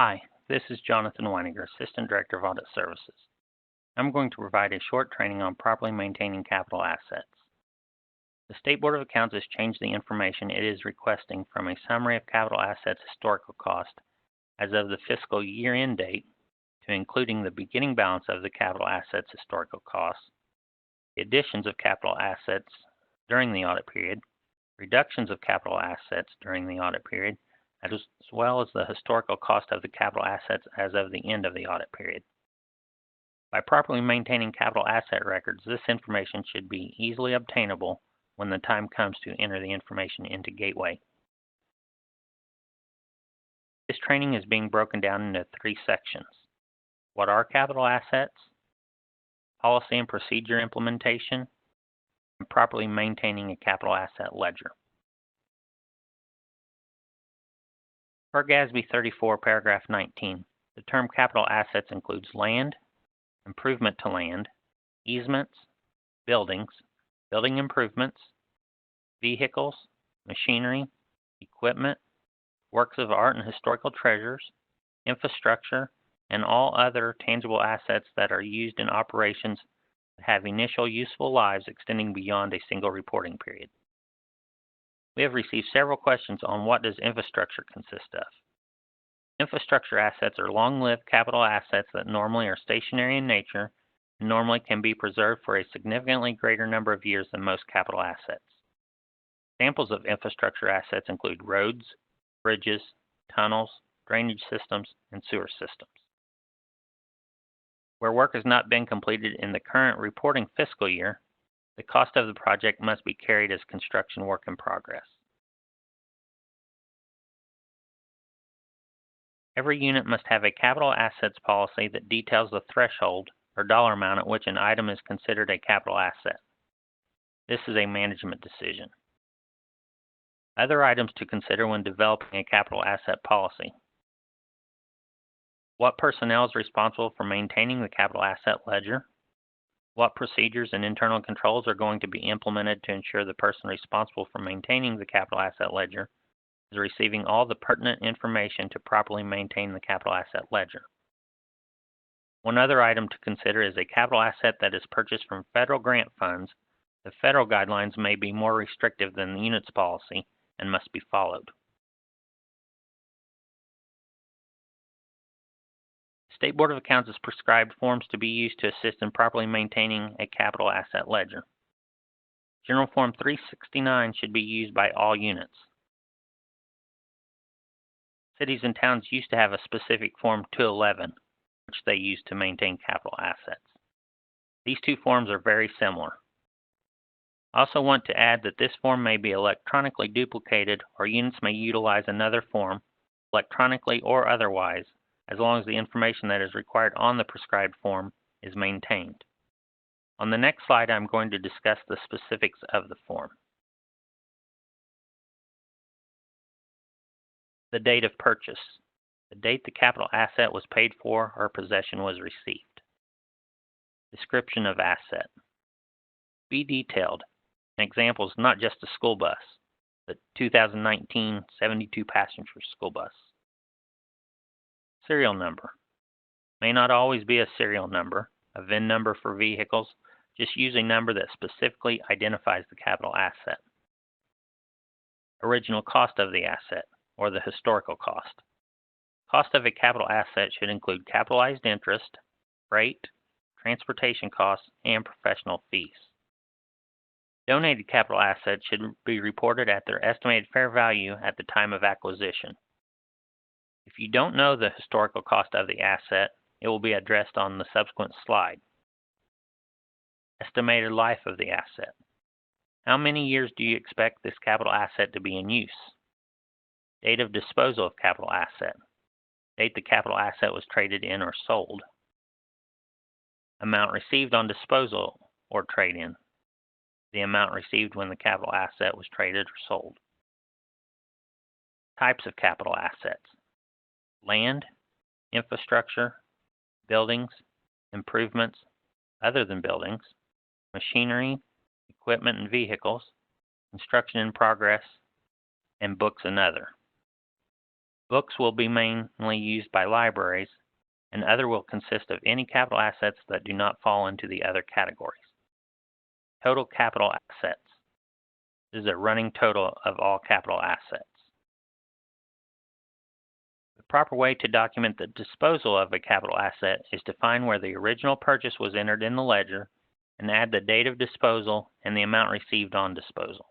Hi, this is Jonathan Weininger, Assistant Director of Audit Services. I'm going to provide a short training on properly maintaining capital assets. The State Board of Accounts has changed the information it is requesting from a summary of capital assets historical cost as of the fiscal year-end date to including the beginning balance of the capital assets historical costs, the additions of capital assets during the audit period, reductions of capital assets during the audit period, as well as the historical cost of the capital assets as of the end of the audit period. By properly maintaining capital asset records, this information should be easily obtainable when the time comes to enter the information into Gateway. This training is being broken down into 3 sections. What are capital assets? Policy and procedure implementation, and properly maintaining a capital asset ledger. Per GASB 34, paragraph 19, the term capital assets includes land, improvement to land, easements, buildings, building improvements, vehicles, machinery, equipment, works of art and historical treasures, infrastructure, and all other tangible assets that are used in operations that have initial useful lives extending beyond a single reporting period. We have received several questions on what does infrastructure consist of. Infrastructure assets are long-lived capital assets that normally are stationary in nature and normally can be preserved for a significantly greater number of years than most capital assets. Examples of infrastructure assets include roads, bridges, tunnels, drainage systems, and sewer systems. Where work has not been completed in the current reporting fiscal year, the cost of the project must be carried as construction work in progress. Every unit must have a capital assets policy that details the threshold or dollar amount at which an item is considered a capital asset. This is a management decision. Other items to consider when developing a capital asset policy. What personnel is responsible for maintaining the capital asset ledger? What procedures and internal controls are going to be implemented to ensure the person responsible for maintaining the capital asset ledger is receiving all the pertinent information to properly maintain the capital asset ledger? One other item to consider is a capital asset that is purchased from federal grant funds. The federal guidelines may be more restrictive than the unit's policy and must be followed. State Board of Accounts has prescribed forms to be used to assist in properly maintaining a capital asset ledger. General Form 369 should be used by all units. Cities and towns used to have a specific Form 211, which they use to maintain capital assets. These 2 forms are very similar. I also want to add that this form may be electronically duplicated, or units may utilize another form, electronically or otherwise, as long as the information that is required on the prescribed form is maintained. On the next slide, I'm going to discuss the specifics of the form. The date of purchase. The date the capital asset was paid for or possession was received. Description of asset. Be detailed. An example is not just a school bus, but 2019 72-passenger school bus. Serial number. May not always be a serial number, a VIN number for vehicles. Just use a number that specifically identifies the capital asset. Original cost of the asset, or the historical cost. Cost of a capital asset should include capitalized interest, freight, transportation costs, and professional fees. Donated capital assets should be reported at their estimated fair value at the time of acquisition. If you don't know the historical cost of the asset, it will be addressed on the subsequent slide. Estimated life of the asset. How many years do you expect this capital asset to be in use? Date of disposal of capital asset. Date the capital asset was traded in or sold. Amount received on disposal or trade-in. The amount received when the capital asset was traded or sold. Types of capital assets. Land, infrastructure, buildings, improvements other than buildings, machinery, equipment and vehicles, construction in progress, and books and other. Books will be mainly used by libraries, and other will consist of any capital assets that do not fall into the other categories. Total capital assets. This is a running total of all capital assets. The proper way to document the disposal of a capital asset is to find where the original purchase was entered in the ledger and add the date of disposal and the amount received on disposal.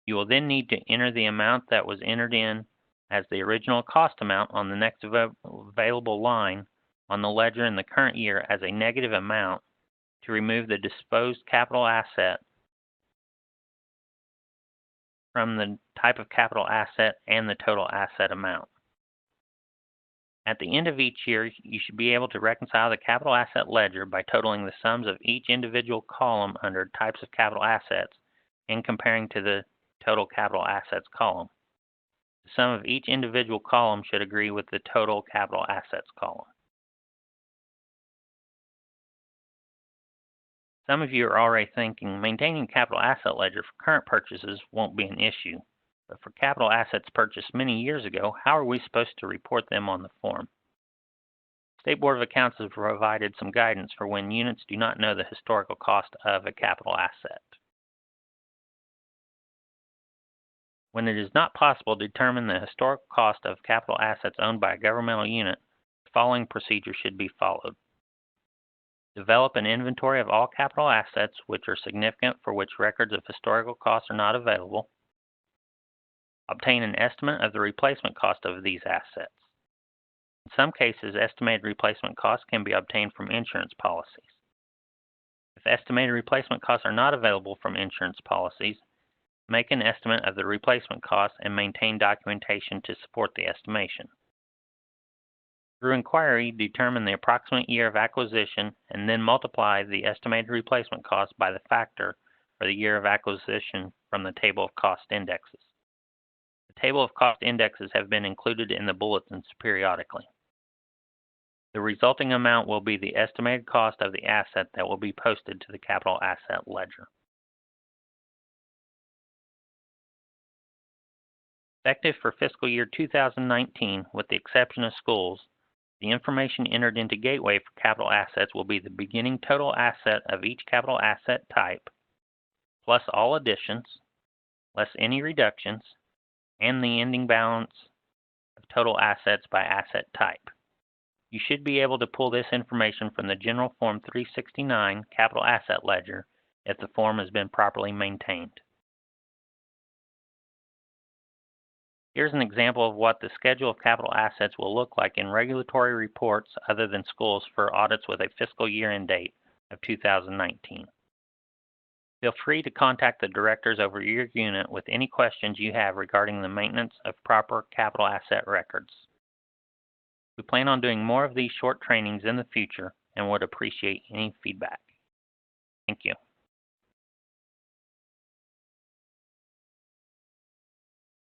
You will then need to enter the amount that was entered in as the original cost amount on the next available line on the ledger in the current year as a negative amount to remove the disposed capital asset from the type of capital asset and the total asset amount. At the end of each year, you should be able to reconcile the capital asset ledger by totaling the sums of each individual column under types of capital assets and comparing to the total capital assets column. The sum of each individual column should agree with the total capital assets column. Some of you are already thinking, maintaining a capital asset ledger for current purchases won't be an issue, but for capital assets purchased many years ago, how are we supposed to report them on the form? State Board of Accounts has provided some guidance for when units do not know the historical cost of a capital asset. When it is not possible to determine the historical cost of capital assets owned by a governmental unit, the following procedure should be followed. Develop an inventory of all capital assets which are significant for which records of historical costs are not available. Obtain an estimate of the replacement cost of these assets. In some cases, estimated replacement costs can be obtained from insurance policies. If estimated replacement costs are not available from insurance policies, make an estimate of the replacement costs and maintain documentation to support the estimation. Through inquiry, determine the approximate year of acquisition and then multiply the estimated replacement cost by the factor for the year of acquisition from the table of cost indexes. The table of cost indexes have been included in the bulletins periodically. The resulting amount will be the estimated cost of the asset that will be posted to the capital asset ledger. Effective for fiscal year 2019, with the exception of schools, the information entered into Gateway for capital assets will be the beginning total asset of each capital asset type, plus all additions, less any reductions, and the ending balance of total assets by asset type. You should be able to pull this information from the General Form 369 Capital Asset Ledger if the form has been properly maintained. Here's an example of what the schedule of capital assets will look like in regulatory reports other than schools for audits with a fiscal year-end date of 2019. Feel free to contact the directors over your unit with any questions you have regarding the maintenance of proper capital asset records. We plan on doing more of these short trainings in the future and would appreciate any feedback. Thank you.